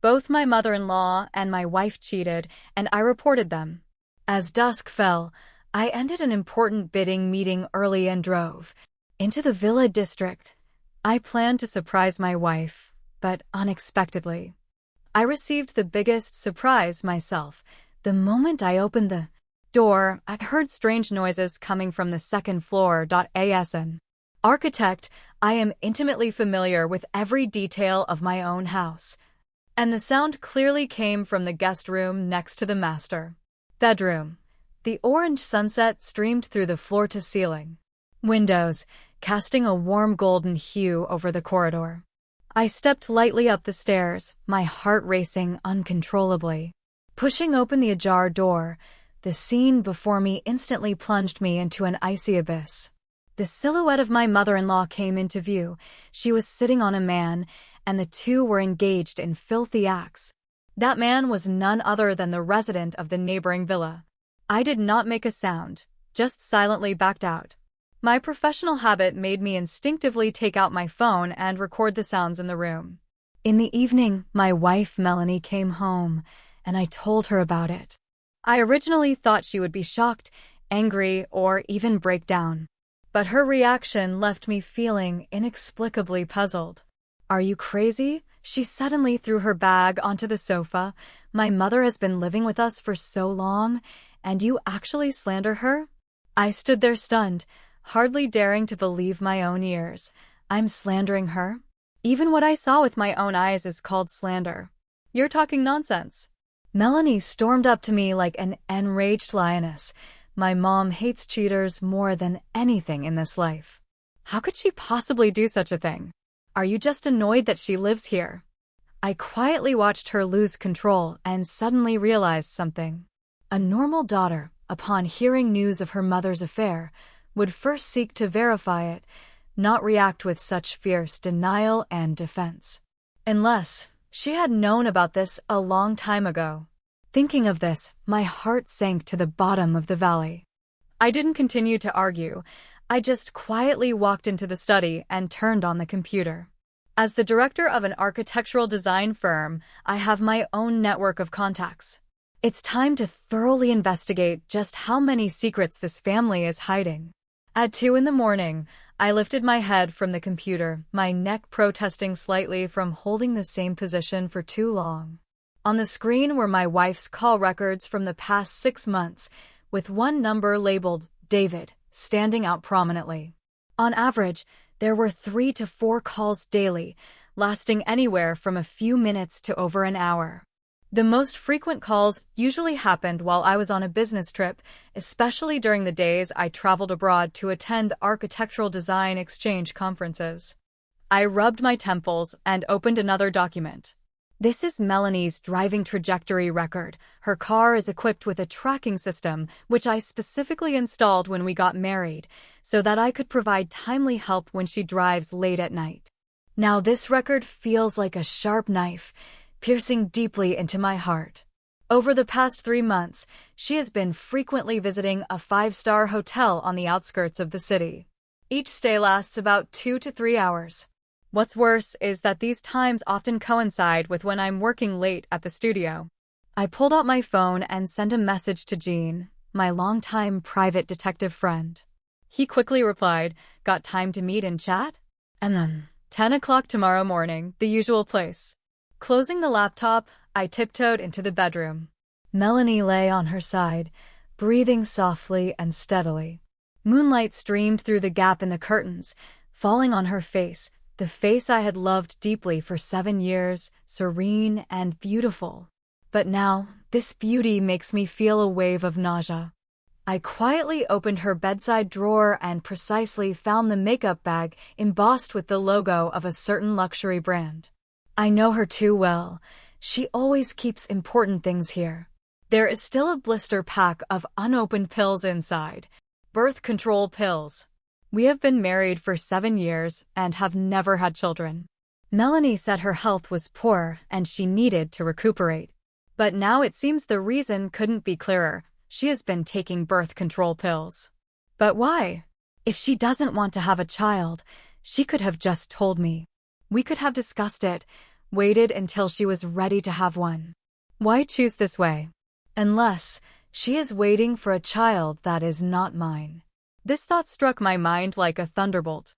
Both my mother-in-law and my wife cheated, and I reported them. As dusk fell, I ended an important bidding meeting early and drove into the villa district. I planned to surprise my wife, but unexpectedly, I received the biggest surprise myself. The moment I opened the door, I heard strange noises coming from the second floor.As. An architect, I am intimately familiar with every detail of my own house, and the sound clearly came from the guest room next to the master bedroom. The orange sunset streamed through the floor-to-ceiling windows, casting a warm golden hue over the corridor. I stepped lightly up the stairs, my heart racing uncontrollably. Pushing open the ajar door, the scene before me instantly plunged me into an icy abyss. The silhouette of my mother-in-law came into view. She was sitting on a man, and the two were engaged in filthy acts. That man was none other than the resident of the neighboring villa. I did not make a sound, just silently backed out. My professional habit made me instinctively take out my phone and record the sounds in the room. In the evening, my wife Melanie came home, and I told her about it. I originally thought she would be shocked, angry, or even break down. But her reaction left me feeling inexplicably puzzled. "Are you crazy?" She suddenly threw her bag onto the sofa. "My mother has been living with us for so long, and you actually slander her?" I stood there stunned, hardly daring to believe my own ears. I'm slandering her? Even what I saw with my own eyes is called slander. You're talking nonsense. Melanie stormed up to me like an enraged lioness. My mom hates cheaters more than anything in this life. How could she possibly do such a thing? Are you just annoyed that she lives here? I quietly watched her lose control and suddenly realized something. A normal daughter, upon hearing news of her mother's affair, would first seek to verify it, not react with such fierce denial and defense. Unless she had known about this a long time ago. Thinking of this, my heart sank to the bottom of the valley. I didn't continue to argue. I just quietly walked into the study and turned on the computer. As the director of an architectural design firm, I have my own network of contacts. It's time to thoroughly investigate just how many secrets this family is hiding. At 2 in the morning, I lifted my head from the computer, my neck protesting slightly from holding the same position for too long. On the screen were my wife's call records from the past 6 months, with one number labeled David standing out prominently. On average, there were 3 to 4 calls daily, lasting anywhere from a few minutes to over an hour. The most frequent calls usually happened while I was on a business trip, especially during the days I traveled abroad to attend architectural design exchange conferences. I rubbed my temples and opened another document. This is Melanie's driving trajectory record. Her car is equipped with a tracking system, which I specifically installed when we got married, so that I could provide timely help when she drives late at night. Now this record feels like a sharp knife, piercing deeply into my heart. Over the past 3 months, she has been frequently visiting a 5-star hotel on the outskirts of the city. Each stay lasts about 2 to 3 hours. What's worse is that these times often coincide with when I'm working late at the studio. I pulled out my phone and sent a message to Gene, my longtime private detective friend. He quickly replied, "Got time to meet and chat?" And then, 10 o'clock tomorrow morning, the usual place. Closing the laptop, I tiptoed into the bedroom. Melanie lay on her side, breathing softly and steadily. Moonlight streamed through the gap in the curtains, falling on her face, the face I had loved deeply for 7 years, serene and beautiful. But now, this beauty makes me feel a wave of nausea. I quietly opened her bedside drawer and precisely found the makeup bag embossed with the logo of a certain luxury brand. I know her too well. She always keeps important things here. There is still a blister pack of unopened pills inside. Birth control pills. We have been married for 7 years and have never had children. Melanie said her health was poor and she needed to recuperate. But now it seems the reason couldn't be clearer. She has been taking birth control pills. But why? If she doesn't want to have a child, she could have just told me. We could have discussed it. waited until she was ready to have one. Why choose this way? Unless she is waiting for a child that is not mine. This thought struck my mind like a thunderbolt.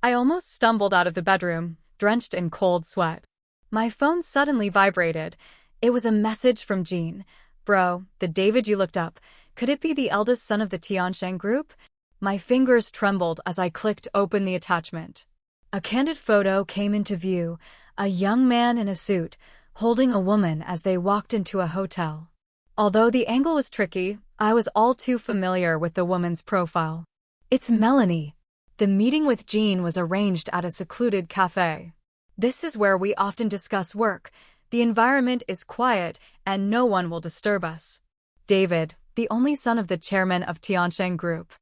I almost stumbled out of the bedroom, drenched in cold sweat. My phone suddenly vibrated. It was a message from Jean. Bro, the David you looked up, could it be the eldest son of the Tiansheng group? My fingers trembled as I clicked open the attachment. A candid photo came into view, a young man in a suit, holding a woman as they walked into a hotel. Although the angle was tricky, I was all too familiar with the woman's profile. It's Melanie. The meeting with Jean was arranged at a secluded cafe. This is where we often discuss work. The environment is quiet, and no one will disturb us. David, the only son of the chairman of Tiansheng Group.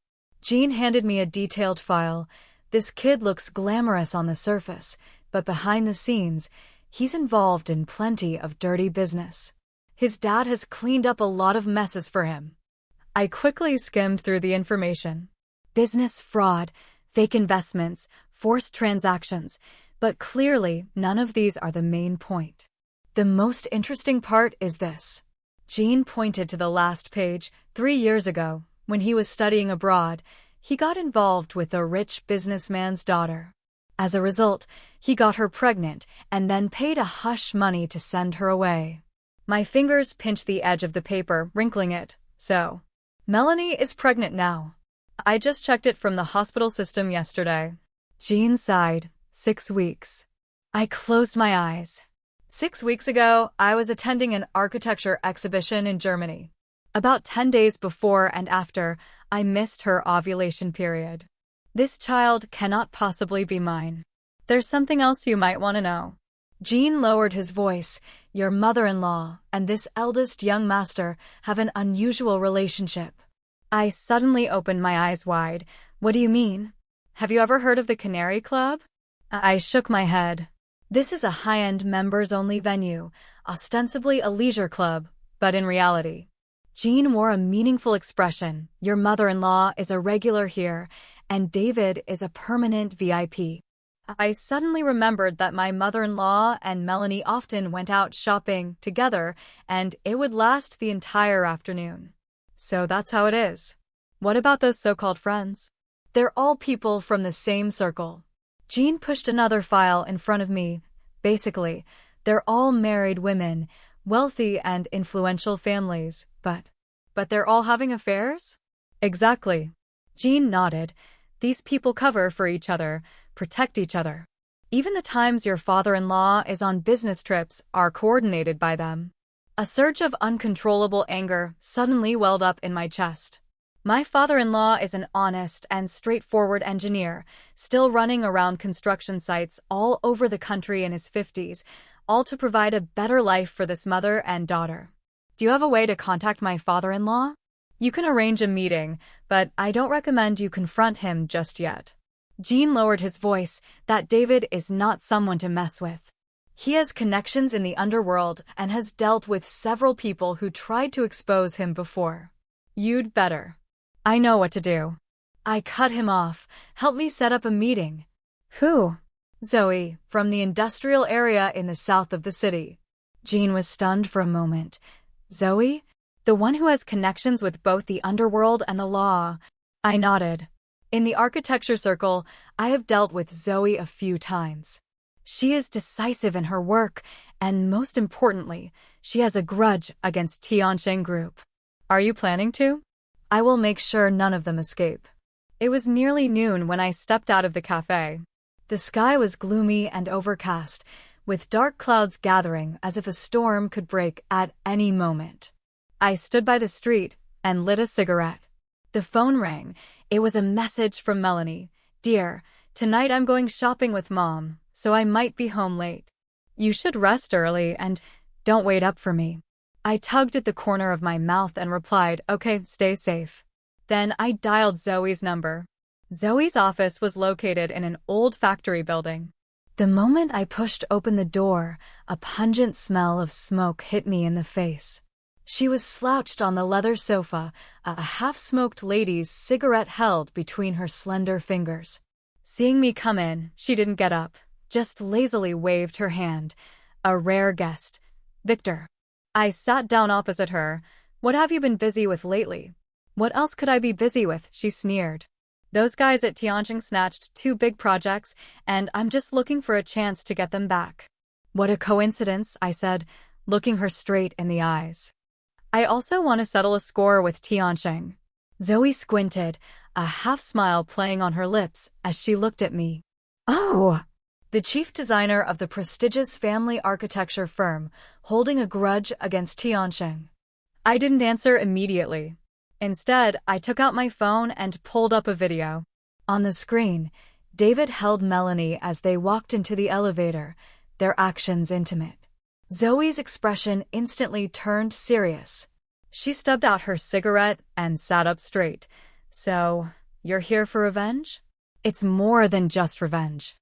Jean handed me a detailed file. This kid looks glamorous on the surface, but behind the scenes, he's involved in plenty of dirty business. His dad has cleaned up a lot of messes for him. I quickly skimmed through the information. Business fraud, fake investments, forced transactions, but clearly none of these are the main point. The most interesting part is this. Jean pointed to the last page. 3 years ago, when he was studying abroad, he got involved with a rich businessman's daughter. As a result, he got her pregnant and then paid a hush money to send her away. My fingers pinched the edge of the paper, wrinkling it. So, Melanie is pregnant now. I just checked it from the hospital system yesterday. Jean sighed. 6 weeks. I closed my eyes. 6 weeks ago, I was attending an architecture exhibition in Germany. About 10 days before and after, I missed her ovulation period. This child cannot possibly be mine. There's something else you might want to know. Jean lowered his voice. Your mother-in-law and this eldest young master have an unusual relationship. I suddenly opened my eyes wide. What do you mean? Have you ever heard of the Canary Club? I shook my head. This is a high-end members-only venue, ostensibly a leisure club, but in reality. Jean wore a meaningful expression. Your mother-in-law is a regular here, and David is a permanent VIP. I suddenly remembered that my mother-in-law and Melanie often went out shopping together, and it would last the entire afternoon. So that's how it is. What about those so-called friends? They're all people from the same circle. Jean pushed another file in front of me. Basically, they're all married women, wealthy and influential families, but they're all having affairs? Exactly. Jean nodded. These people cover for each other, protect each other. Even the times your father-in-law is on business trips are coordinated by them. A surge of uncontrollable anger suddenly welled up in my chest. My father-in-law is an honest and straightforward engineer, still running around construction sites all over the country in his 50s, all to provide a better life for this mother and daughter. Do you have a way to contact my father-in-law? You can arrange a meeting, but I don't recommend you confront him just yet. Jean lowered his voice. That David is not someone to mess with. He has connections in the underworld and has dealt with several people who tried to expose him before. You'd better. I know what to do. I cut him off. Help me set up a meeting. Who? Zoe, from the industrial area in the south of the city. Jean was stunned for a moment. Zoe? The one who has connections with both the underworld and the law. I nodded. In the architecture circle, I have dealt with Zoe a few times. She is decisive in her work, and most importantly, she has a grudge against Tiansheng Group. Are you planning to? I will make sure none of them escape. It was nearly noon when I stepped out of the cafe. The sky was gloomy and overcast, with dark clouds gathering as if a storm could break at any moment. I stood by the street and lit a cigarette. The phone rang. It was a message from Melanie. Dear, tonight I'm going shopping with Mom, so I might be home late. You should rest early and don't wait up for me. I tugged at the corner of my mouth and replied, okay, stay safe. Then I dialed Zoe's number. Zoe's office was located in an old factory building. The moment I pushed open the door, a pungent smell of smoke hit me in the face. She was slouched on the leather sofa, a half-smoked lady's cigarette held between her slender fingers. Seeing me come in, she didn't get up, just lazily waved her hand. A rare guest. Victor. I sat down opposite her. What have you been busy with lately? What else could I be busy with? She sneered. Those guys at Tianjin snatched 2 big projects, and I'm just looking for a chance to get them back. What a coincidence, I said, looking her straight in the eyes. I also want to settle a score with Tianjin. Zoe squinted, a half-smile playing on her lips as she looked at me. Oh! The chief designer of the prestigious family architecture firm, holding a grudge against Tianjin. I didn't answer immediately. Instead, I took out my phone and pulled up a video. On the screen, David held Melanie as they walked into the elevator, their actions intimate. Zoe's expression instantly turned serious. She stubbed out her cigarette and sat up straight. So, you're here for revenge? It's more than just revenge.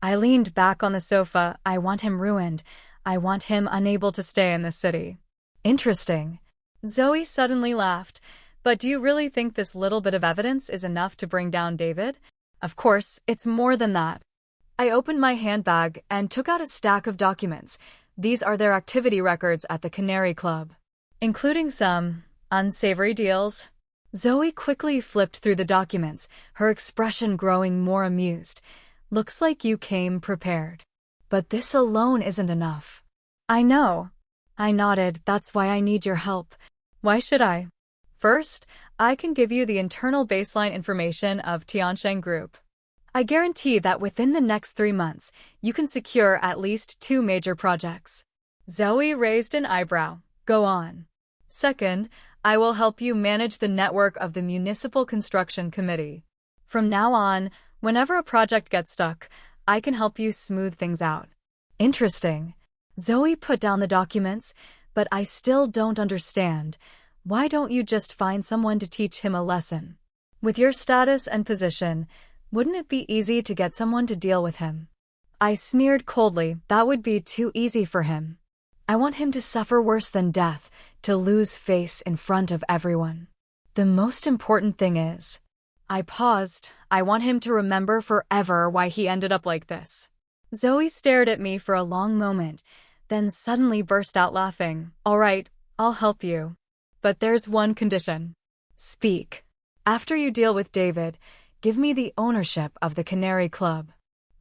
I leaned back on the sofa. I want him ruined. I want him unable to stay in the city. Interesting. Zoe suddenly laughed. But do you really think this little bit of evidence is enough to bring down David? Of course, it's more than that. I opened my handbag and took out a stack of documents. These are their activity records at the Canary Club, including some unsavory deals. Zoe quickly flipped through the documents, her expression growing more amused. Looks like you came prepared. But this alone isn't enough. I know. I nodded. That's why I need your help. Why should I? First, I can give you the internal baseline information of Tianjin Group. I guarantee that within the next 3 months, you can secure at least 2 major projects. Zoe raised an eyebrow. Go on. Second, I will help you manage the network of the Municipal Construction Committee. From now on, whenever a project gets stuck, I can help you smooth things out. Interesting. Zoe put down the documents, but I still don't understand. Why don't you just find someone to teach him a lesson? With your status and position, wouldn't it be easy to get someone to deal with him? I sneered coldly. That would be too easy for him. I want him to suffer worse than death, to lose face in front of everyone. The most important thing is, I paused. I want him to remember forever why he ended up like this. Zoe stared at me for a long moment, then suddenly burst out laughing. All right, I'll help you. But there's one condition. Speak. After you deal with David, give me the ownership of the Canary Club.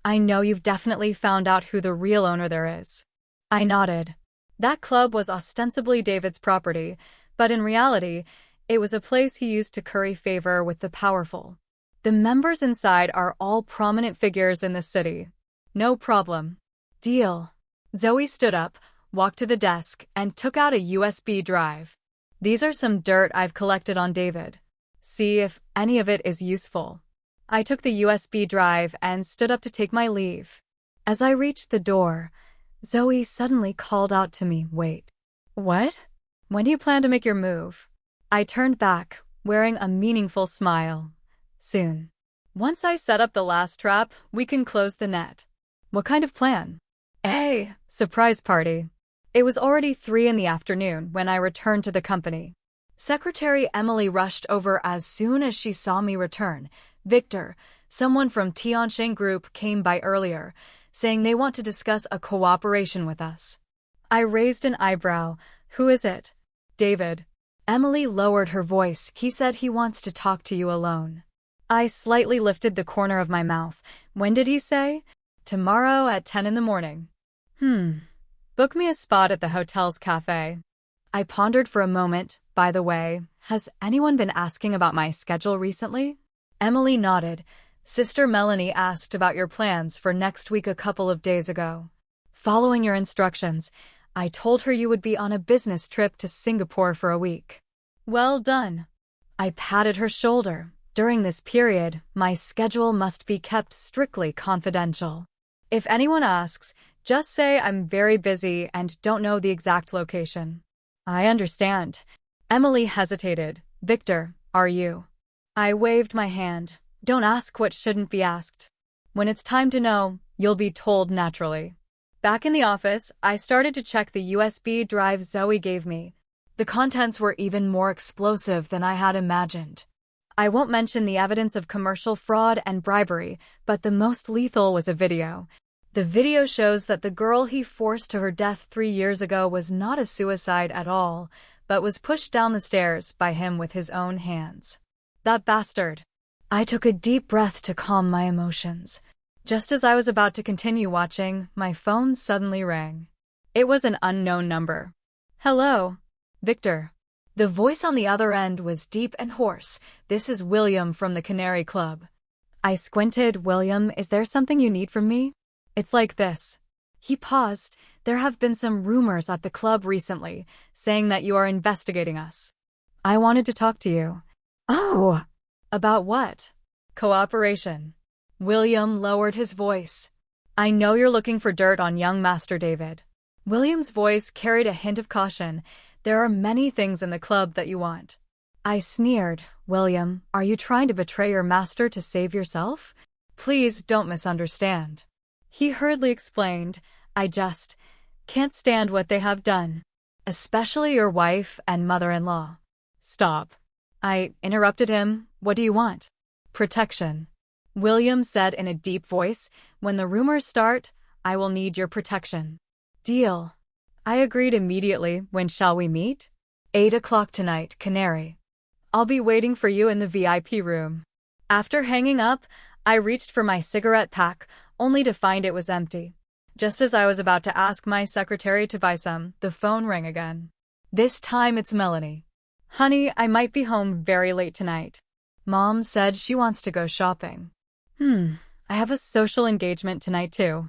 I know you've definitely found out who the real owner there is. I nodded. That club was ostensibly David's property, but in reality, it was a place he used to curry favor with the powerful. The members inside are all prominent figures in the city. No problem. Deal. Zoe stood up, walked to the desk, and took out a USB drive. These are some dirt I've collected on David. See if any of it is useful. I took the USB drive and stood up to take my leave. As I reached the door, Zoe suddenly called out to me, Wait. What? When do you plan to make your move? I turned back, wearing a meaningful smile. Soon. Once I set up the last trap, we can close the net. What kind of plan? A surprise party. It was already 3 in the afternoon when I returned to the company. Secretary Emily rushed over as soon as she saw me return. Victor, someone from Tianjin Group, came by earlier, saying they want to discuss a cooperation with us. I raised an eyebrow. Who is it? David. Emily lowered her voice. He said he wants to talk to you alone. I slightly lifted the corner of my mouth. When did he say? Tomorrow at 10 in the morning. Book me a spot at the hotel's cafe. I pondered for a moment. By the way, has anyone been asking about my schedule recently? Emily nodded. Sister Melanie asked about your plans for next week a couple of days ago. Following your instructions, I told her you would be on a business trip to Singapore for a week. Well done. I patted her shoulder. During this period, my schedule must be kept strictly confidential. If anyone asks, just say I'm very busy and don't know the exact location. I understand. Emily hesitated. Victor, are you? I waved my hand. Don't ask what shouldn't be asked. When it's time to know, you'll be told naturally. Back in the office, I started to check the USB drive Zoe gave me. The contents were even more explosive than I had imagined. I won't mention the evidence of commercial fraud and bribery, but the most lethal was a video. The video shows that the girl he forced to her death 3 years ago was not a suicide at all, but was pushed down the stairs by him with his own hands. That bastard. I took a deep breath to calm my emotions. Just as I was about to continue watching, my phone suddenly rang. It was an unknown number. Hello, Victor. The voice on the other end was deep and hoarse. This is William from the Canary Club. I squinted. William, is there something you need from me? It's like this. He paused. There have been some rumors at the club recently, saying that you are investigating us. I wanted to talk to you. Oh! About what? Cooperation. William lowered his voice. I know you're looking for dirt on young Master David. William's voice carried a hint of caution. There are many things in the club that you want. I sneered. William, are you trying to betray your master to save yourself? Please don't misunderstand. He hurriedly explained, I just can't stand what they have done. Especially your wife and mother-in-law. Stop. I interrupted him. What do you want? Protection. William said in a deep voice, when the rumors start, I will need your protection. Deal. I agreed immediately. When shall we meet? 8 o'clock tonight, Canary. I'll be waiting for you in the VIP room. After hanging up, I reached for my cigarette pack, only to find it was empty. Just as I was about to ask my secretary to buy some, the phone rang again. This time it's Melanie. Honey, I might be home very late tonight. Mom said she wants to go shopping. I have a social engagement tonight too.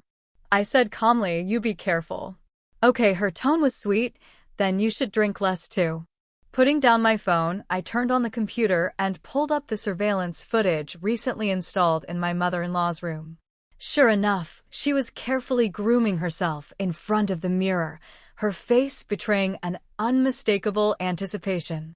I said calmly, you be careful. Okay, her tone was sweet, then you should drink less too. Putting down my phone, I turned on the computer and pulled up the surveillance footage recently installed in my mother-in-law's room. Sure enough, she was carefully grooming herself in front of the mirror, her face betraying an unmistakable anticipation.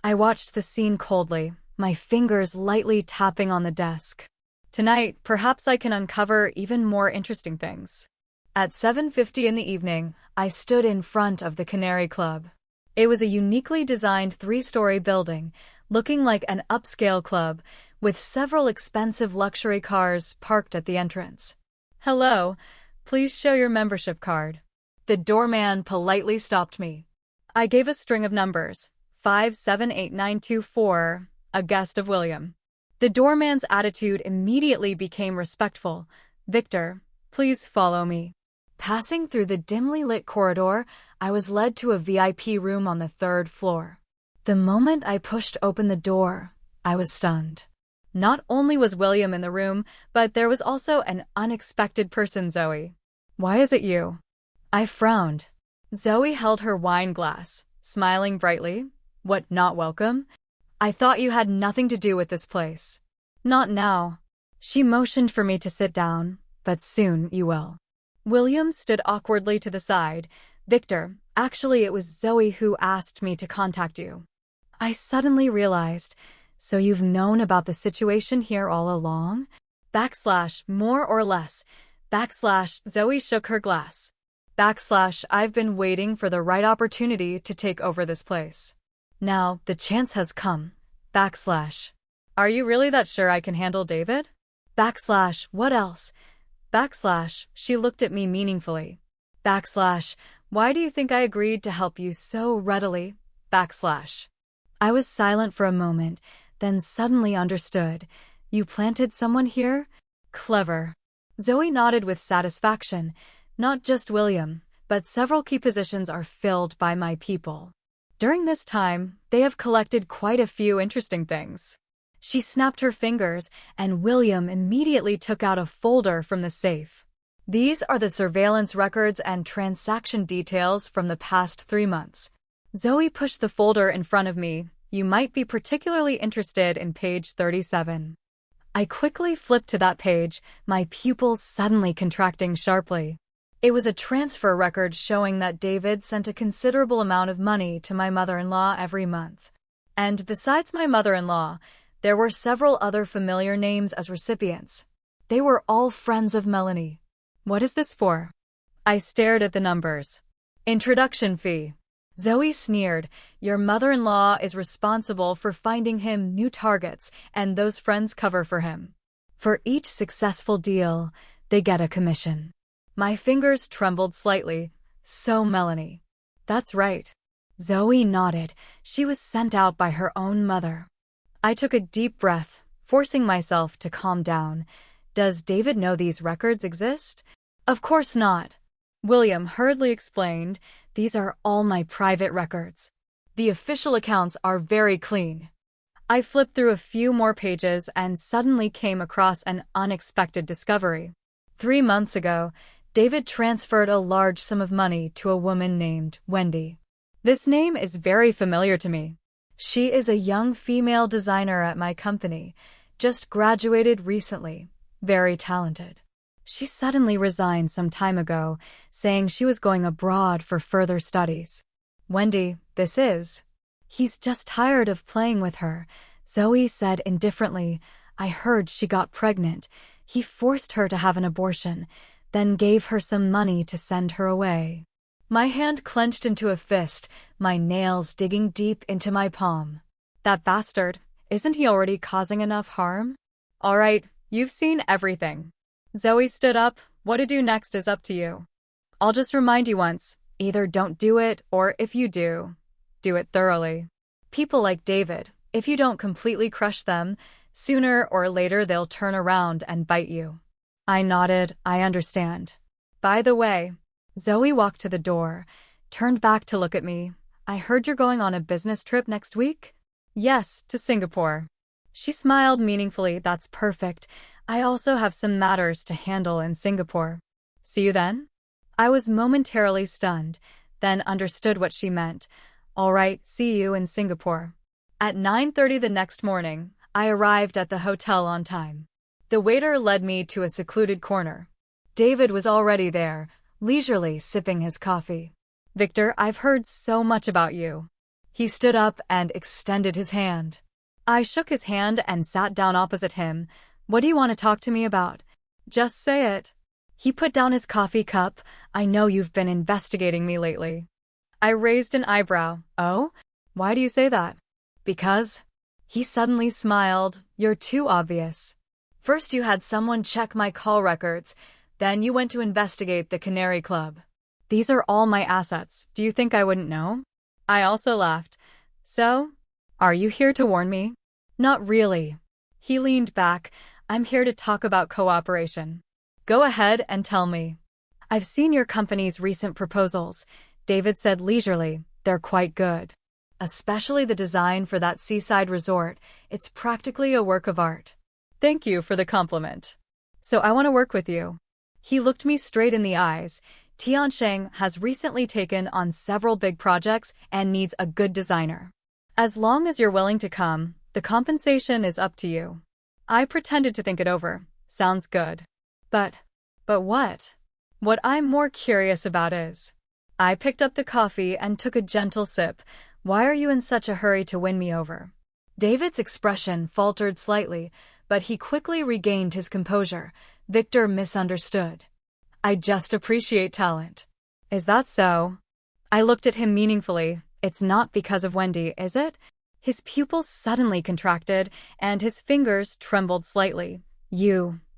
I watched the scene coldly, my fingers lightly tapping on the desk. Tonight, perhaps I can uncover even more interesting things. At 7:50 in the evening, I stood in front of the Canary Club. It was a uniquely designed 3-story building, looking like an upscale club, with several expensive luxury cars parked at the entrance. Hello, please show your membership card. The doorman politely stopped me. I gave a string of numbers, 578924, a guest of William. The doorman's attitude immediately became respectful. Victor, please follow me. Passing through the dimly lit corridor, I was led to a VIP room on the 3rd floor. The moment I pushed open the door, I was stunned. Not only was William in the room, but there was also an unexpected person, Zoe. Why is it you? I frowned. Zoe held her wine glass, smiling brightly. What, not welcome? I thought you had nothing to do with this place. Not now. She motioned for me to sit down, but soon you will. William stood awkwardly to the side. Victor, actually it was Zoe who asked me to contact you. I suddenly realized, so you've known about the situation here all along? More or less. Zoe shook her glass. I've been waiting for the right opportunity to take over this place. Now, the chance has come. Are you really that sure I can handle David? What else? She looked at me meaningfully. Why do you think I agreed to help you so readily? I was silent for a moment, then suddenly understood. You planted someone here? Clever. Zoe nodded with satisfaction. Not just William, but several key positions are filled by my people. During this time, they have collected quite a few interesting things. She snapped her fingers, and William immediately took out a folder from the safe. These are the surveillance records and transaction details from the past 3 months. Zoe pushed the folder in front of me. You might be particularly interested in page 37. I quickly flipped to that page, my pupils suddenly contracting sharply. It was a transfer record showing that David sent a considerable amount of money to my mother-in-law every month. And besides my mother-in-law, there were several other familiar names as recipients. They were all friends of Melanie. What is this for? I stared at the numbers. Introduction fee. Zoe sneered. Your mother-in-law is responsible for finding him new targets, and those friends cover for him. For each successful deal, they get a commission. My fingers trembled slightly. So Melanie. That's right. Zoe nodded. She was sent out by her own mother. I took a deep breath, forcing myself to calm down. Does David know these records exist? Of course not. William hurriedly explained, these are all my private records. The official accounts are very clean. I flipped through a few more pages and suddenly came across an unexpected discovery. 3 months ago, David transferred a large sum of money to a woman named Wendy. This name is very familiar to me. She is a young female designer at my company, just graduated recently, very talented. She suddenly resigned some time ago, saying she was going abroad for further studies. Wendy, this is. He's just tired of playing with her. Zoe said indifferently, I heard she got pregnant. He forced her to have an abortion, then gave her some money to send her away. My hand clenched into a fist, my nails digging deep into my palm. That bastard, isn't he already causing enough harm? All right, you've seen everything. Zoe stood up. What to do next is up to you. I'll just remind you once, either don't do it, or if you do it thoroughly. People like David, if you don't completely crush them, sooner or later they'll turn around and bite you. I nodded. I understand. By the way, Zoe walked to the door, turned back to look at me. I heard you're going on a business trip next week? Yes, to Singapore. She smiled meaningfully. That's perfect. I also have some matters to handle in Singapore. See you then? I was momentarily stunned, then understood what she meant. All right, see you in Singapore. At 9:30 the next morning, I arrived at the hotel on time. The waiter led me to a secluded corner. David was already there, leisurely sipping his coffee. Victor, I've heard so much about you. He stood up and extended his hand. I shook his hand and sat down opposite him. What do you want to talk to me about? Just say it. He put down his coffee cup. I know you've been investigating me lately. I raised an eyebrow. Oh? Why do you say that? Because? He suddenly smiled. You're too obvious. First you had someone check my call records, then you went to investigate the Canary Club. These are all my assets. Do you think I wouldn't know? I also laughed. So? Are you here to warn me? Not really. He leaned back. I'm here to talk about cooperation. Go ahead and tell me. I've seen your company's recent proposals, David said leisurely. They're quite good. Especially the design for that seaside resort. It's practically a work of art. Thank you for the compliment. So I want to work with you. He looked me straight in the eyes. Tiansheng has recently taken on several big projects and needs a good designer. As long as you're willing to come, the compensation is up to you. I pretended to think it over. Sounds good. But what? What I'm more curious about is... I picked up the coffee and took a gentle sip. Why are you in such a hurry to win me over? David's expression faltered slightly, but he quickly regained his composure. Victor misunderstood. I just appreciate talent. Is that so? I looked at him meaningfully. It's not because of Wendy, is it? His pupils suddenly contracted, and his fingers trembled slightly.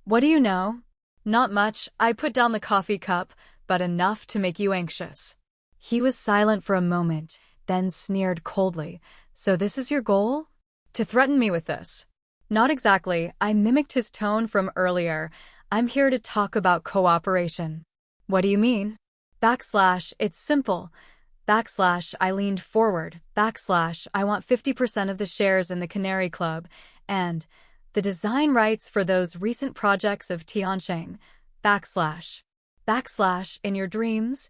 What do you know? Not much. I put down the coffee cup, but enough to make you anxious. He was silent for a moment, then sneered coldly. So this is your goal? To threaten me with this? Not exactly. I mimicked his tone from earlier. I'm here to talk about cooperation. What do you mean? It's simple. I leaned forward. I want 50% of the shares in the Canary Club, and the design rights for those recent projects of Tiansheng. In your dreams.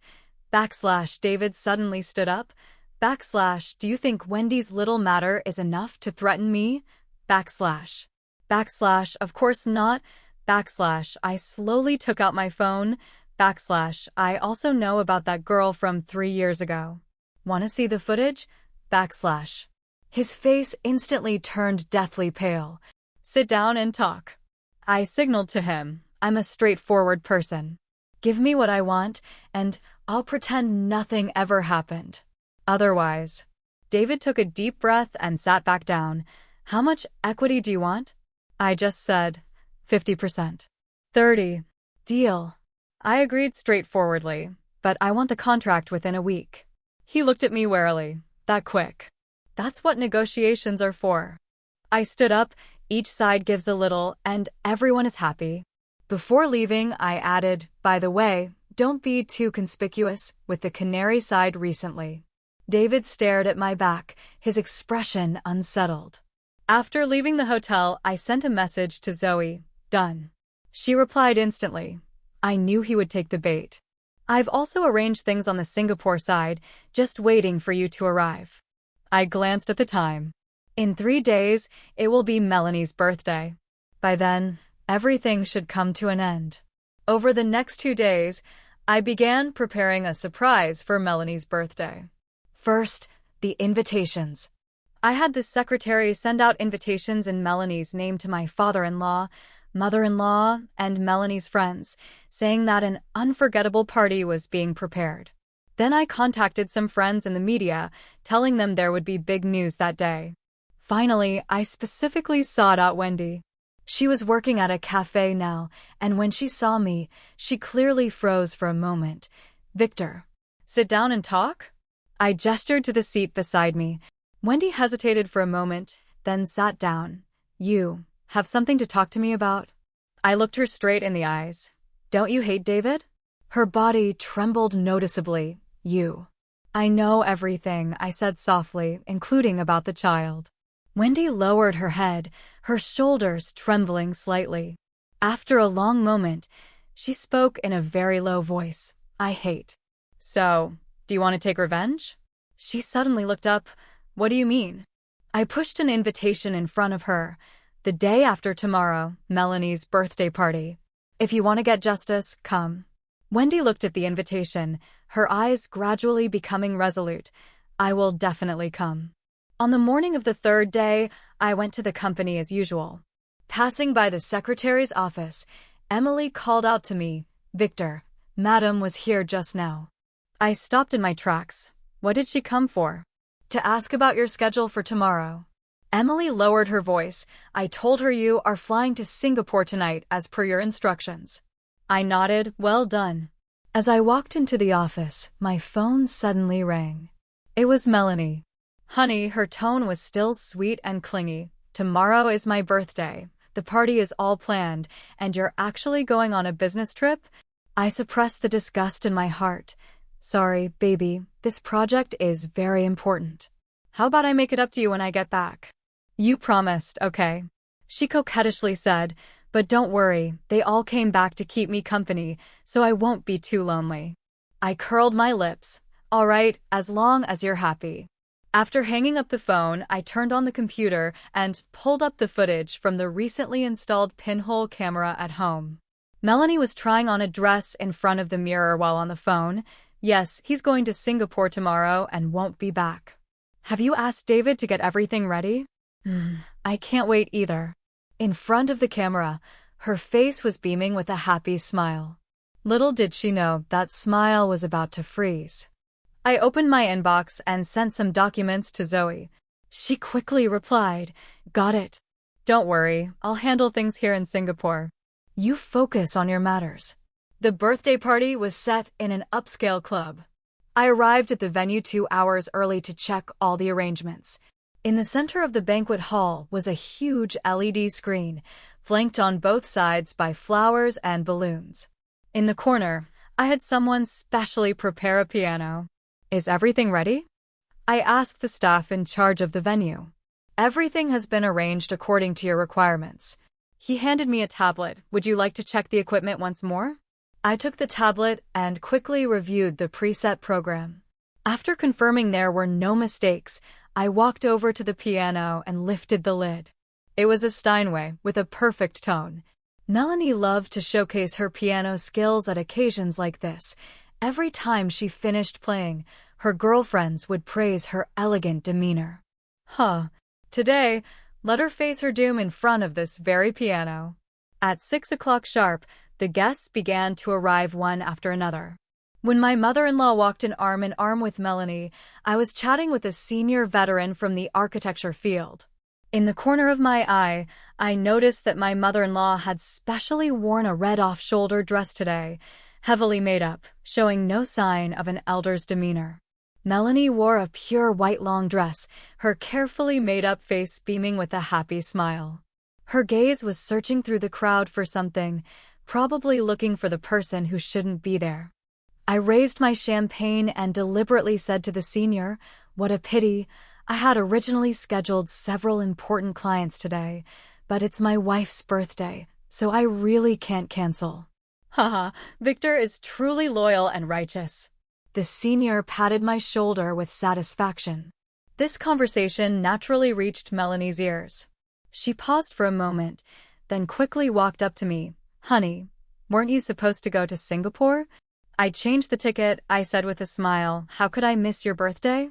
David suddenly stood up. Do you think Wendy's little matter is enough to threaten me? Of course not. I slowly took out my phone. I also know about that girl from 3 years ago. Want to see the footage? His face instantly turned deathly pale. Sit down and talk. I signaled to him. I'm a straightforward person. Give me what I want, and I'll pretend nothing ever happened. Otherwise. David took a deep breath and sat back down. How much equity do you want? I just said 50%. 30. Deal. I agreed straightforwardly, but I want the contract within a week. He looked at me warily. That quick? That's what negotiations are for. I stood up, each side gives a little, and everyone is happy. Before leaving, I added, by the way, don't be too conspicuous with the canary side recently. David stared at my back, his expression unsettled. After leaving the hotel, I sent a message to Zoe. Done. She replied instantly. I knew he would take the bait. I've also arranged things on the Singapore side, just waiting for you to arrive. I glanced at the time. In 3 days, it will be Melanie's birthday. By then, everything should come to an end. Over the next 2 days, I began preparing a surprise for Melanie's birthday. First, the invitations. I had the secretary send out invitations in Melanie's name to my father-in-law, mother-in-law, and Melanie's friends, saying that an unforgettable party was being prepared. Then I contacted some friends in the media, telling them there would be big news that day. Finally, I specifically sought out Wendy. She was working at a cafe now, and when she saw me, she clearly froze for a moment. Victor, sit down and talk? I gestured to the seat beside me. Wendy hesitated for a moment, then sat down. You have something to talk to me about? I looked her straight in the eyes. Don't you hate David? Her body trembled noticeably. You. I know everything, I said softly, including about the child. Wendy lowered her head, her shoulders trembling slightly. After a long moment, she spoke in a very low voice. I hate. So, do you want to take revenge? She suddenly looked up. What do you mean? I pushed an invitation in front of her. The day after tomorrow, Melanie's birthday party. If you want to get justice, come. Wendy looked at the invitation, her eyes gradually becoming resolute. I will definitely come. On the morning of the 3rd day, I went to the company as usual. Passing by the secretary's office, Emily called out to me, Victor, Madam was here just now. I stopped in my tracks. What did she come for? To ask about your schedule for tomorrow. Emily lowered her voice. I told her you are flying to Singapore tonight as per your instructions. I nodded, well done. As I walked into the office, my phone suddenly rang. It was Melanie. Honey, her tone was still sweet and clingy. Tomorrow is my birthday. The party is all planned, and you're actually going on a business trip? I suppressed the disgust in my heart. Sorry, baby, this project is very important. How about I make it up to you when I get back? You promised, okay? She coquettishly said, but don't worry, they all came back to keep me company, so I won't be too lonely. I curled my lips. All right, as long as you're happy. After hanging up the phone, I turned on the computer and pulled up the footage from the recently installed pinhole camera at home. Melanie was trying on a dress in front of the mirror while on the phone. Yes, he's going to Singapore tomorrow and won't be back. Have you asked David to get everything ready? I can't wait either. In front of the camera, her face was beaming with a happy smile. Little did she know that smile was about to freeze. I opened my inbox and sent some documents to Zoe. She quickly replied, Got it. Don't worry, I'll handle things here in Singapore. You focus on your matters. The birthday party was set in an upscale club. I arrived at the venue 2 hours early to check all the arrangements. In the center of the banquet hall was a huge LED screen, flanked on both sides by flowers and balloons. In the corner, I had someone specially prepare a piano. Is everything ready? I asked the staff in charge of the venue. Everything has been arranged according to your requirements. He handed me a tablet. Would you like to check the equipment once more? I took the tablet and quickly reviewed the preset program. After confirming there were no mistakes, I walked over to the piano and lifted the lid. It was a Steinway with a perfect tone. Melanie loved to showcase her piano skills at occasions like this. Every time she finished playing, her girlfriends would praise her elegant demeanor. Today, let her face her doom in front of this very piano. At 6 o'clock sharp, the guests began to arrive one after another. When my mother-in-law walked in arm with Melanie, I was chatting with a senior veteran from the architecture field. In the corner of my eye, I noticed that my mother-in-law had specially worn a red off-shoulder dress today. heavily made up, showing no sign of an elder's demeanor. Melanie wore a pure white long dress, her carefully made-up face beaming with a happy smile. Her gaze was searching through the crowd for something, probably looking for the person who shouldn't be there. I raised my champagne and deliberately said to the senior, "What a pity. I had originally scheduled several important clients today, but it's my wife's birthday, so I really can't cancel." Haha, Victor is truly loyal and righteous. The senior patted my shoulder with satisfaction. This conversation naturally reached Melanie's ears. She paused for a moment, then quickly walked up to me. "Honey, weren't you supposed to go to Singapore?" "I changed the ticket," I said with a smile. "How could I miss your birthday?"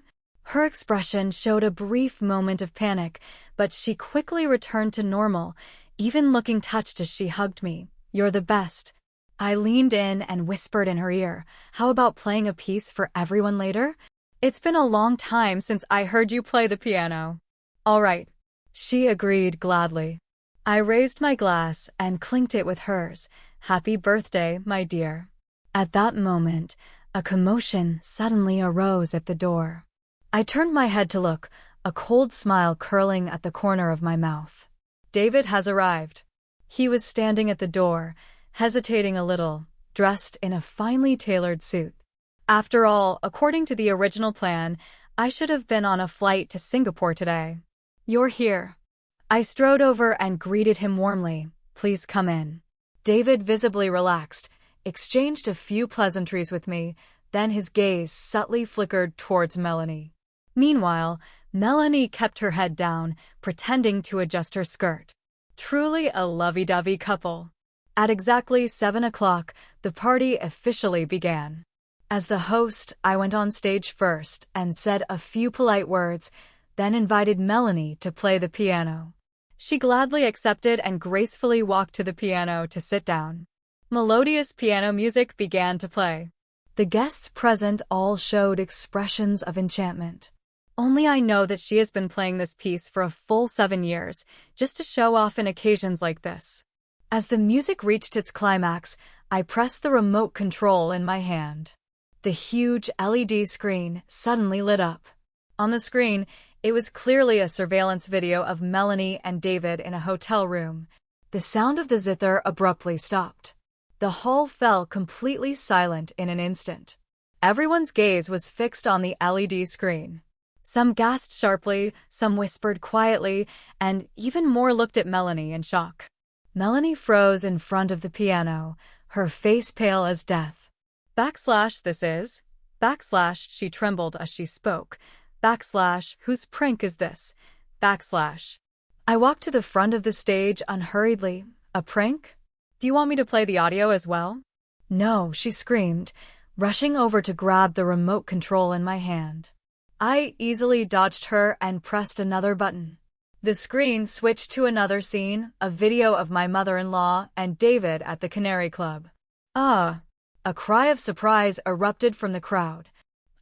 Her expression showed a brief moment of panic, but she quickly returned to normal, even looking touched as she hugged me. "You're the best." I leaned in and whispered in her ear, "How about playing a piece for everyone later? It's been a long time since I heard you play the piano." "All right." She agreed gladly. I raised my glass and clinked it with hers. "Happy birthday, my dear." At that moment, a commotion suddenly arose at the door. I turned my head to look, a cold smile curling at the corner of my mouth. David has arrived. He was standing at the door, hesitating a little, dressed in a finely tailored suit. After all, according to the original plan, I should have been on a flight to Singapore today. "You're here." I strode over and greeted him warmly. "Please come in." David visibly relaxed, exchanged a few pleasantries with me, then his gaze subtly flickered towards Melanie. Meanwhile, Melanie kept her head down, pretending to adjust her skirt. Truly a lovey-dovey couple. At exactly 7 o'clock, the party officially began. As the host, I went on stage first and said a few polite words, then invited Melanie to play the piano. She gladly accepted and gracefully walked to the piano to sit down. Melodious piano music began to play. The guests present all showed expressions of enchantment. Only I know that she has been playing this piece for a full 7 years, just to show off in occasions like this. As the music reached its climax, I pressed the remote control in my hand. The huge LED screen suddenly lit up. On the screen, it was clearly a surveillance video of Melanie and David in a hotel room. The sound of the zither abruptly stopped. The hall fell completely silent in an instant. Everyone's gaze was fixed on the LED screen. Some gasped sharply, some whispered quietly, and even more looked at Melanie in shock. Melanie froze in front of the piano, her face pale as death. This is. She trembled as she spoke. Whose prank is this? I walked to the front of the stage unhurriedly. A prank? Do you want me to play the audio as well? No, she screamed, rushing over to grab the remote control in my hand. I easily dodged her and pressed another button. The screen switched to another scene, a video of my mother-in-law and David at the Canary Club. "Ah!" A cry of surprise erupted from the crowd.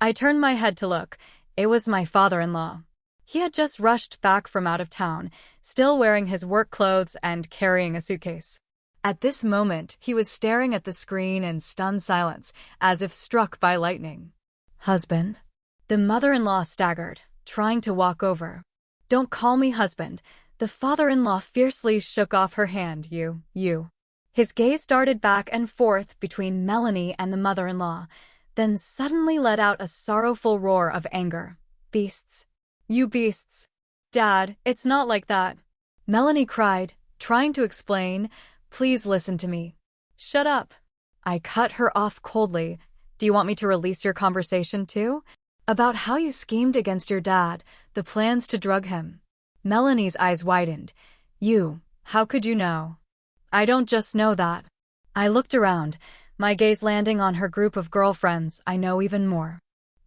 I turned my head to look. It was my father-in-law. He had just rushed back from out of town, still wearing his work clothes and carrying a suitcase. At this moment, he was staring at the screen in stunned silence, as if struck by lightning. "Husband?" The mother-in-law staggered, trying to walk over. "Don't call me husband." The father-in-law fiercely shook off her hand. You. His gaze darted back and forth between Melanie and the mother-in-law, then suddenly let out a sorrowful roar of anger. "Beasts. You beasts." "Dad, it's not like that." Melanie cried, trying to explain. "Please listen to me." "Shut up." I cut her off coldly. "Do you want me to release your conversation too? About how you schemed against your dad, the plans to drug him." Melanie's eyes widened. How could you know?" "I don't just know that." I looked around, my gaze landing on her group of girlfriends. "I know even more."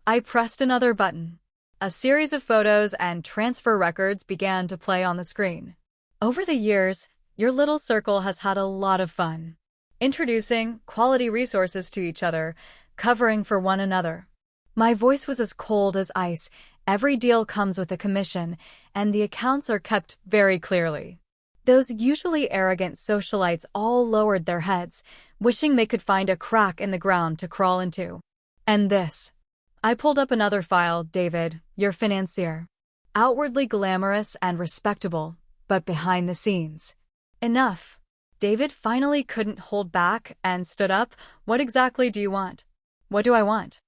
I pressed another button. A series of photos and transfer records began to play on the screen. "Over the years, your little circle has had a lot of fun. Introducing quality resources to each other, covering for one another." My voice was as cold as ice. "Every deal comes with a commission, and the accounts are kept very clearly." Those usually arrogant socialites all lowered their heads, wishing they could find a crack in the ground to crawl into. And this. I pulled up another file. David, your financier. Outwardly glamorous and respectable, but behind the scenes. Enough. David finally couldn't hold back and stood up. What exactly do you want? What do I want?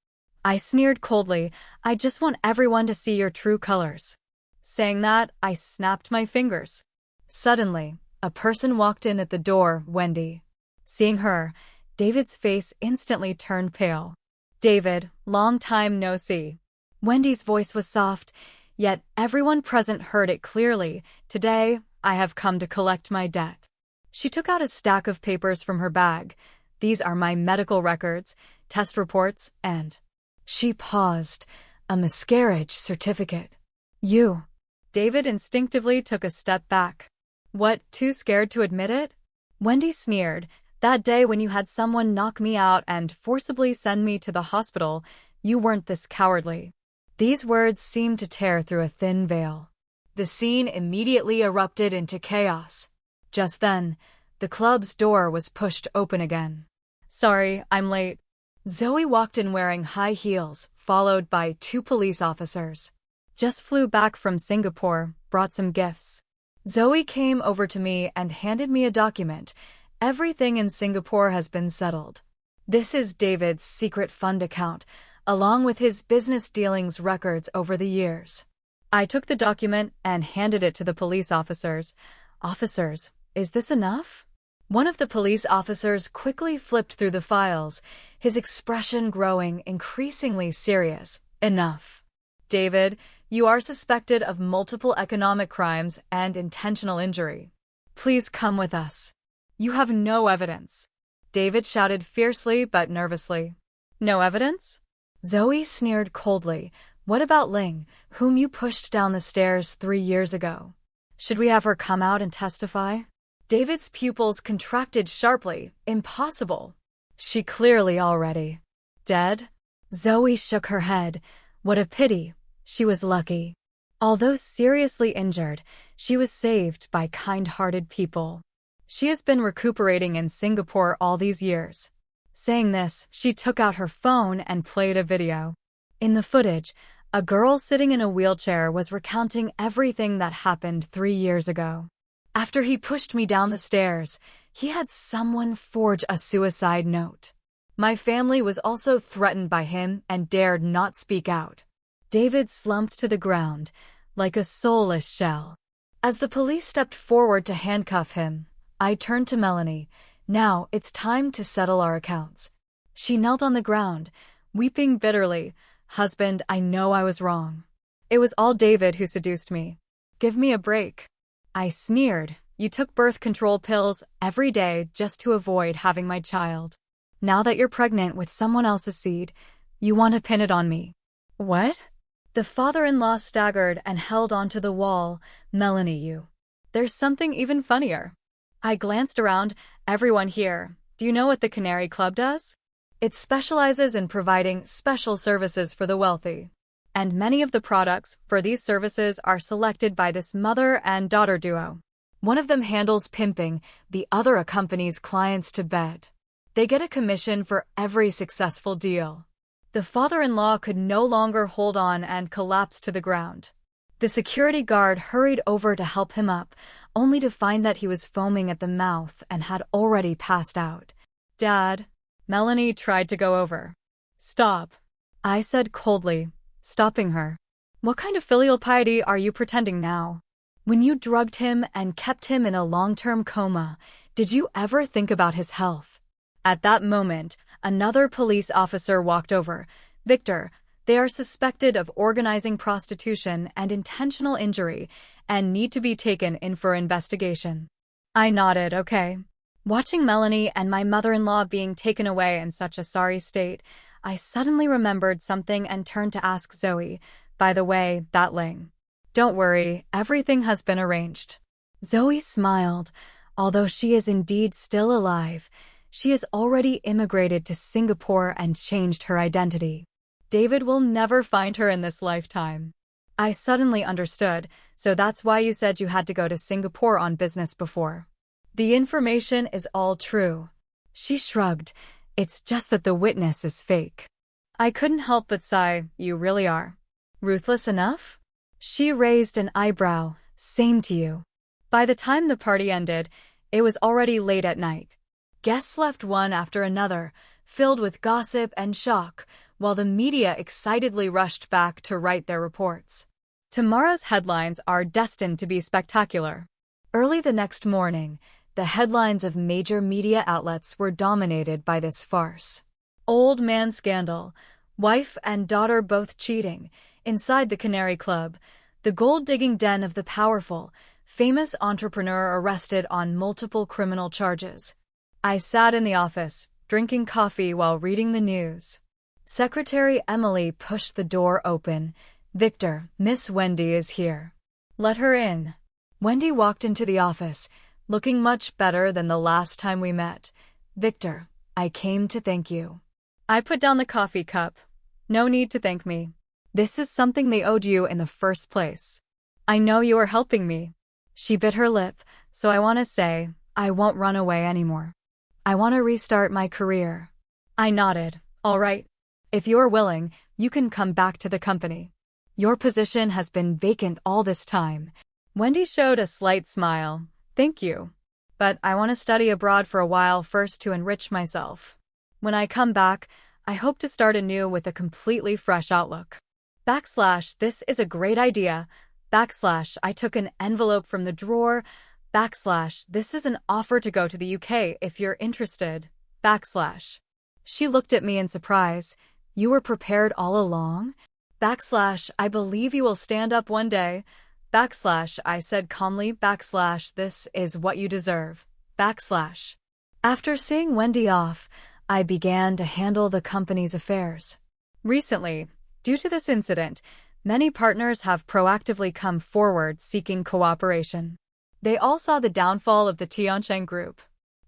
I sneered coldly. I just want everyone to see your true colors. Saying that, I snapped my fingers. Suddenly, a person walked in at the door. Wendy. Seeing her, David's face instantly turned pale. David, long time no see. Wendy's voice was soft, yet everyone present heard it clearly. Today, I have come to collect my debt. She took out a stack of papers from her bag. These are my medical records, test reports, and... She paused. A miscarriage certificate. You. David instinctively took a step back. What, too scared to admit it? Wendy sneered. That day when you had someone knock me out and forcibly send me to the hospital, you weren't this cowardly. These words seemed to tear through a thin veil. The scene immediately erupted into chaos. Just then, the club's door was pushed open again. Sorry, I'm late. Zoe walked in wearing high heels, followed by 2 police officers. Just flew back from Singapore, brought some gifts. Zoe came over to me and handed me a document. Everything in Singapore has been settled. This is David's secret fund account, along with his business dealings records over the years. I took the document and handed it to the police officers. Officers, is this enough? One of the police officers quickly flipped through the files, his expression growing increasingly serious. Enough. David, you are suspected of multiple economic crimes and intentional injury. Please come with us. You have no evidence. David shouted fiercely but nervously. No evidence? Zoe sneered coldly. What about Ling, whom you pushed down the stairs 3 years ago? Should we have her come out and testify? David's pupils contracted sharply. Impossible. She clearly already dead? Zoe shook her head. What a pity. She was lucky. Although seriously injured, she was saved by kind-hearted people. She has been recuperating in Singapore all these years. Saying this, she took out her phone and played a video. In the footage, a girl sitting in a wheelchair was recounting everything that happened 3 years ago. After he pushed me down the stairs, he had someone forge a suicide note. My family was also threatened by him and dared not speak out. David slumped to the ground, like a soulless shell. As the police stepped forward to handcuff him, I turned to Melanie. Now it's time to settle our accounts. She knelt on the ground, weeping bitterly. Husband, I know I was wrong. It was all David who seduced me. Give me a break. I sneered. You took birth control pills every day just to avoid having my child. Now that you're pregnant with someone else's seed, you want to pin it on me. What? The father-in-law staggered and held onto the wall. Melanie, there's something even funnier. I glanced around. Everyone here. Do you know what the Canary Club does? It specializes in providing special services for the wealthy. And many of the products for these services are selected by this mother and daughter duo. One of them handles pimping, the other accompanies clients to bed. They get a commission for every successful deal. The father-in-law could no longer hold on and collapsed to the ground. The security guard hurried over to help him up, only to find that he was foaming at the mouth and had already passed out. Dad. Melanie tried to go over. Stop. I said coldly, stopping her. What kind of filial piety are you pretending now? When you drugged him and kept him in a long-term coma, did you ever think about his health? At that moment, another police officer walked over. Victor, they are suspected of organizing prostitution and intentional injury and need to be taken in for investigation. I nodded, okay. Watching Melanie and my mother-in-law being taken away in such a sorry state, I suddenly remembered something and turned to ask Zoe, by the way, that Ling. Don't worry, everything has been arranged. Zoe smiled. Although she is indeed still alive, she has already immigrated to Singapore and changed her identity. David will never find her in this lifetime. I suddenly understood, so that's why you said you had to go to Singapore on business before. The information is all true. She shrugged. It's just that the witness is fake. I couldn't help but sigh. You really are. Ruthless enough? She raised an eyebrow. Same to you. By the time the party ended, it was already late at night. Guests left one after another, filled with gossip and shock, while the media excitedly rushed back to write their reports. Tomorrow's headlines are destined to be spectacular. Early the next morning, the headlines of major media outlets were dominated by this farce. Old man scandal, wife and daughter both cheating, inside the Canary Club, the gold-digging den of the powerful, famous entrepreneur arrested on multiple criminal charges. I sat in the office, drinking coffee while reading the news. Secretary Emily pushed the door open. Victor, Miss Wendy is here. Let her in. Wendy walked into the office, looking much better than the last time we met. Victor, I came to thank you. I put down the coffee cup. No need to thank me. This is something they owed you in the first place. I know you are helping me. She bit her lip, so I want to say, I won't run away anymore. I want to restart my career. I nodded. All right. If you're willing, you can come back to the company. Your position has been vacant all this time. Wendy showed a slight smile. Thank you. But I want to study abroad for a while first to enrich myself. When I come back, I hope to start anew with a completely fresh outlook. This is a great idea. I took an envelope from the drawer. This is an offer to go to the UK if you're interested. She looked at me in surprise. You were prepared all along? I believe you will stand up one day. I said calmly. This is what you deserve. After seeing Wendy off, I began to handle the company's affairs. Recently, due to this incident, many partners have proactively come forward seeking cooperation. They all saw the downfall of the Tiancheng Group.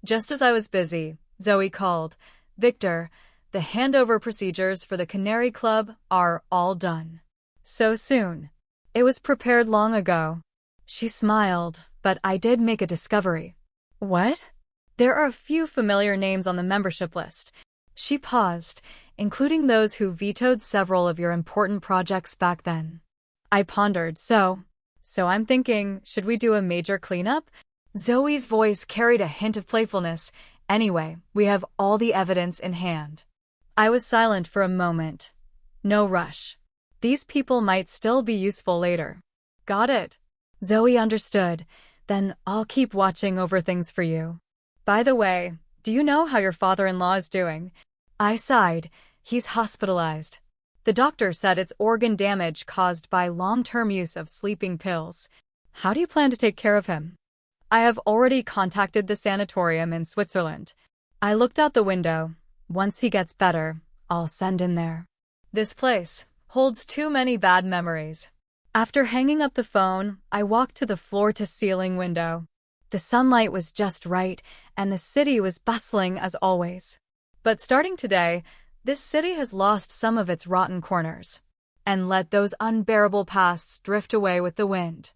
Just as I was busy, Zoe called. Victor, the handover procedures for the Canary Club are all done. So soon. It was prepared long ago. She smiled, but I did make a discovery. What? There are a few familiar names on the membership list. She paused, including those who vetoed several of your important projects back then. I pondered. So I'm thinking, should we do a major cleanup? Zoe's voice carried a hint of playfulness. Anyway, we have all the evidence in hand. I was silent for a moment. No rush. These people might still be useful later. Got it. Zoe understood. Then I'll keep watching over things for you. By the way, do you know how your father-in-law is doing? I sighed. He's hospitalized. The doctor said it's organ damage caused by long-term use of sleeping pills. How do you plan to take care of him? I have already contacted the sanatorium in Switzerland. I looked out the window. Once he gets better, I'll send him there. This place holds too many bad memories. After hanging up the phone, I walked to the floor-to-ceiling window. The sunlight was just right, and the city was bustling as always. But starting today, this city has lost some of its rotten corners and let those unbearable pasts drift away with the wind.